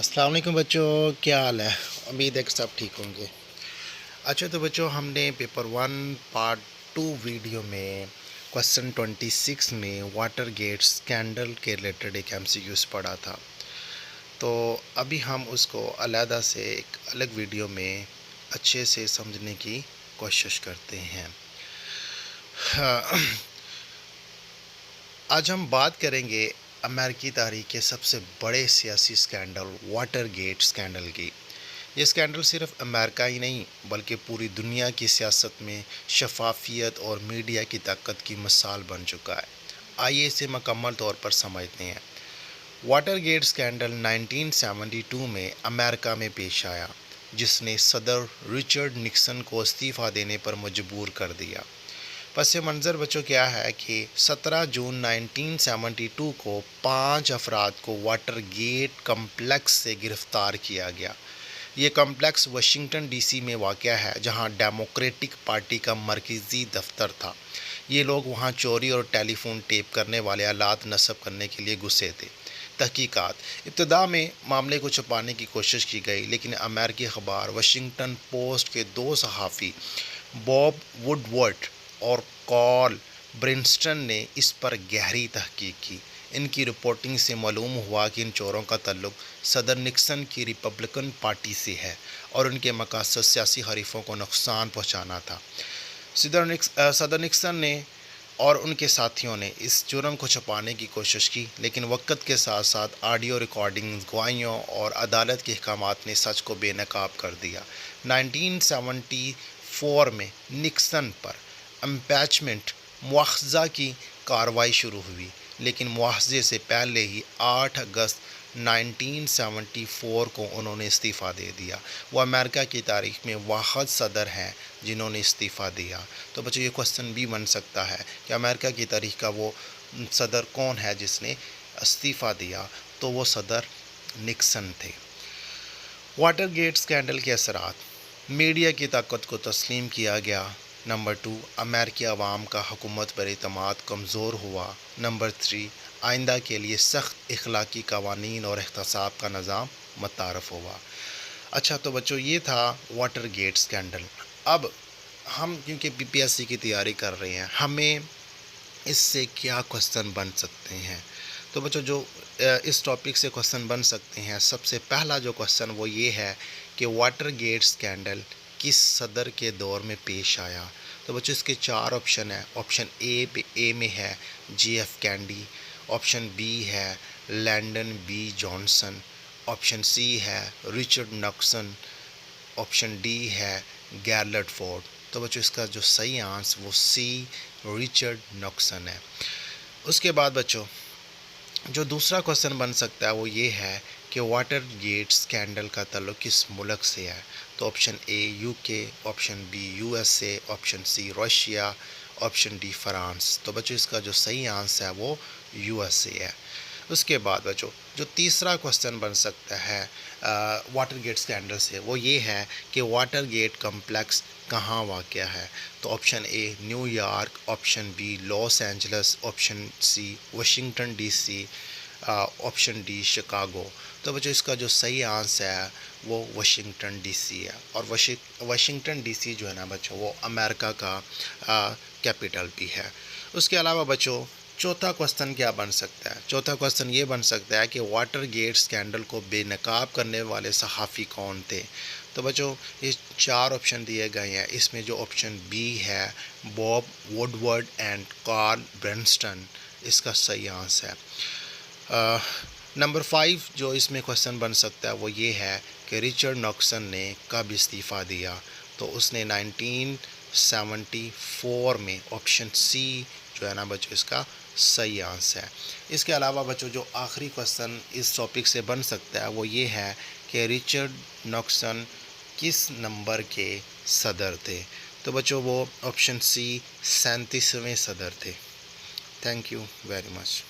अस्सलाम वालेकुम बच्चों, क्या हाल है। उम्मीद है कि सब ठीक होंगे। अच्छा तो बच्चों, हमने पेपर 1 पार्ट 2 वीडियो में क्वेश्चन 26 में वाटर गेट स्कैंडल के रिलेटेड एक एमसीक्यूज़ पढ़ा था। तो अभी हम उसको अलहदा से एक अलग वीडियो में अच्छे से समझने की कोशिश करते हैं। आज हम बात करेंगे अमेरिकी तारीख के सबसे बड़े सियासी स्कैंडल वाटर गेट स्कैंडल की। ये स्कैंडल सिर्फ अमेरिका ही नहीं बल्कि पूरी दुनिया की सियासत में शफाफियत और मीडिया की ताकत की मिसाल बन चुका है। आइए इसे मुकम्मल तौर पर समझते हैं। वाटर गेट स्कैंडल 1972 में अमेरिका में पेश आया, जिसने सदर रिचर्ड निक्सन को इस्तीफ़ा देने पर मजबूर कर दिया। पस मंज़र बच्चों क्या है कि 17 जून 1972 को 5 अफराद को वाटर गेट कम्प्लेक्स से गिरफ़्तार किया गया। ये कम्प्लेक्स वाशिंगटन डीसी में वाक़या है, जहां डेमोक्रेटिक पार्टी का मरकज़ी दफ्तर था। ये लोग वहां चोरी और टेलीफोन टेप करने वाले आलात नस्ब करने के लिए घुसे थे। तहकीकात इब्तदा में मामले को छुपाने की कोशिश की गई, लेकिन अमेरिकी अखबार वाशिंगटन पोस्ट के 2 सहाफ़ी बॉब वुडवर्ड और कॉल ब्रिंस्टन ने इस पर गहरी तहकीक की। इनकी रिपोर्टिंग से मालूम हुआ कि इन चोरों का ताल्लुक सदर निक्सन की रिपब्लिकन पार्टी से है और उनके मकसद सियासी हरीफों को नुकसान पहुंचाना था। सदर निक्सन ने और उनके साथियों ने इस जुर्म को छुपाने की कोशिश की, लेकिन वक्त के साथ साथ ऑडियो रिकॉर्डिंग्स, गवाहियों और अदालत के अहकामात ने सच को बेनकाब कर दिया। 1974 में निक्सन पर इम्पीचमेंट मुआवजा की कार्रवाई शुरू हुई, लेकिन मुआवजे से पहले ही 8 अगस्त 1974 को उन्होंने इस्तीफ़ा दे दिया। वो अमेरिका की तारीख़ में वाहिद सदर हैं जिन्होंने इस्तीफ़ा दिया। तो बच्चों, ये क्वेश्चन भी बन सकता है कि अमेरिका की तारीख़ का वो सदर कौन है जिसने इस्तीफ़ा दिया। तो वो सदर निक्सन थे। वाटर गेट स्कैंडल के असरात, मीडिया की ताकत को तस्लीम किया गया। नंबर 2, अमेरिकी अवाम का हुकूमत पर एतमाद कमज़ोर हुआ। नंबर 3, आइंदा के लिए सख्त इखलाकी कवानीन और एहतसाब का निज़ाम मुतारफ़ हुआ। अच्छा तो बच्चों, ये था वाटर गेट स्कैंडल। अब हम क्योंकि बीपीएससी की तैयारी कर रहे हैं, हमें इससे क्या क्वेश्चन बन सकते हैं। तो बच्चों, जो इस टॉपिक से क्वेश्चन बन सकते हैं, सबसे पहला जो क्वेश्चन वो ये है कि वाटर गेट स्कैंडल किस सदर के दौर में पेश आया। तो बच्चों, इसके 4 ऑप्शन हैं। ऑप्शन ए में है JF कैंडी, ऑप्शन बी है Lyndon B Johnson, option C है रिचर्ड नक्सन, ऑप्शन डी है गैरलेट फोर्ड। तो बच्चों, इसका जो सही आंसर वो सी रिचर्ड नक्सन है। उसके बाद बच्चों, जो दूसरा क्वेश्चन बन सकता है वो ये है कि वाटर गेट स्कैंडल का ताल्लुक किस मुल्क से है। तो option A UK, option B USA, option C Russia, option D France. तो बच्चों, इसका जो सही आंसर है वो USA है। उसके बाद बच्चों, जो तीसरा क्वेश्चन बन सकता है वाटर गेट स्कैंडल से वो ये है कि वाटर गेट कम्प्लेक्स कहाँ वाक़या है। तो option A New York, option B Los Angeles, option C Washington DC, option D Chicago. तो बच्चों, इसका जो सही आंसर है वो वाशिंगटन DC है। और वाशिंगटन DC जो है ना बच्चों, वो अमेरिका का कैपिटल भी है। उसके अलावा बच्चों, चौथा क्वेश्चन क्या बन सकता है। चौथा क्वेश्चन ये बन सकता है कि वाटर गेट स्कैंडल को बेनकाब करने वाले सहाफ़ी कौन थे। तो बच्चों, ये 4 ऑप्शन दिए गए हैं। इसमें जो ऑप्शन बी है बॉब वुडवर्ड एंड कार्ल ब्रिंस्टन, इसका सही आंसर है। नंबर 5 जो इसमें क्वेश्चन बन सकता है वो ये है कि रिचर्ड नक्सन ने कब इस्तीफ़ा दिया। तो उसने 1974 में। ऑप्शन सी जो है ना बच्चों, इसका सही आंसर है। इसके अलावा बच्चों, जो आखिरी क्वेश्चन इस टॉपिक से बन सकता है वो ये है कि रिचर्ड नक्सन किस नंबर के सदर थे। तो बच्चों, वो ऑप्शन सी 37वें सदर थे। Thank you very much.